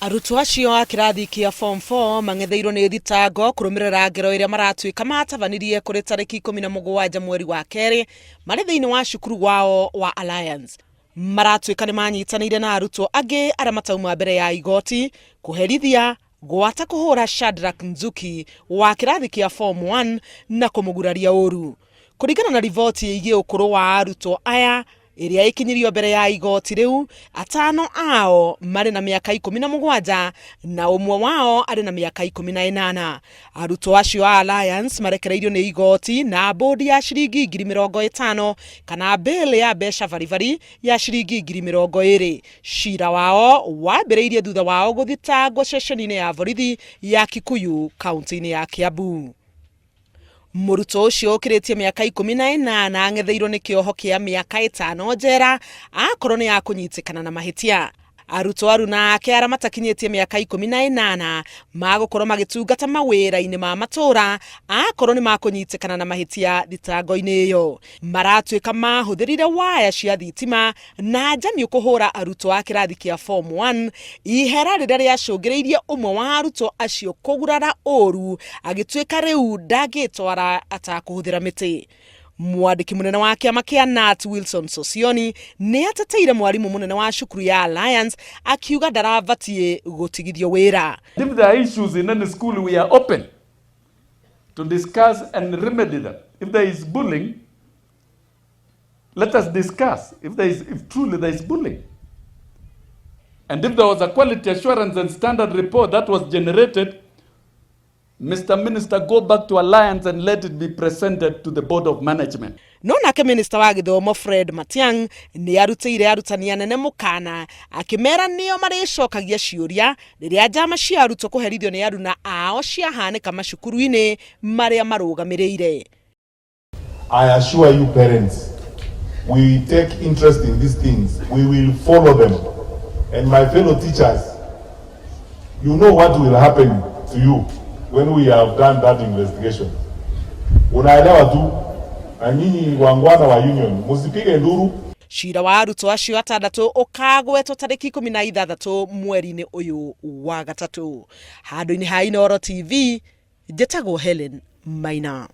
Arutwo acio a kirathi kia form 4 mangetheirwo ni thitango kurumirira ngero iria maratuika matavanirie kuri tariki 17 mweri wa keri mari thiini wa cukuru wao wa Alliance. Maratuika ni manyitanire na arutwo angi aria matauma mbere ya igoti kuherithia gwata kuhura Shadrack Nzuki wa kirathi kia form 1 na kumuguraria uru. Kuringana na rivoti igie ukuru wa arutwo aya iria ikinyirio mbere ya igoti riu, atano ao mari na miaka 17 na umwe wao ari na miaka 18. Arutwo acio a Alliance marekereirio ni igoti na mbondi ya shiringi 50,000 kana bill ya besha varivari ya shiringi 20,000. Shira wao wambireirie thutha wao guthitangwo ceceni ya borithi ya Kikuyu kaunti-ini ya Kiambu. Murutwo ucio ukiritie miaka 18 angetheirwo ni kioho kia miaka 5 njera akorwo ni akunyitikana na mahitia. Arutwo aruna ake aria matakinyitie miaka 18 magukorwo magitungata mawira-ini ma matura akorwo ni makunyitikana na mahitia thitango-ini iyo. Maratuika mahuthirire waya cia thitima na njami kuhura arutwo a kirathi kia form 1 ihera riria riacungiriirie umwe wa arutwo acio kugurara uru agituika riu ndagitwara atakuhuthira miti. Mwandiki munene wa kiama kia Wilson Sosioni ni ateteire mwarimu munene wa cukuru ya Alliance akiuga ndaravatie gutigithio wira. If there are issues in any school, we are open to discuss and remedy them. If there is bullying, let us discuss if truly there is bullying. And if there was a quality assurance and standard report that was generated, Mr. Minister, go back to Alliance and let it be presented to the Board of Management. Nake Minister wa Githomo Fred Matiang ni arutire arutani anene mukana akimera nio maricokagia ciuria riria njama cia arutwo kuherithio ni aruna ao ciahanika macukuru-ini maria marugamireire. I assure you parents, we take interest in these things. We will follow them. And my fellow teachers, you know what will happen to you when we have done that investigation. Unaelewa tu, na nyinyi wangwana wa union, musipige nduru. Shira wa arutwo acio atandatu ukagwetwo tariki 16 mweri-ini uyu wa gatatu. Handu-ini ha Inooro TV, njĩtagwo Helen Maina.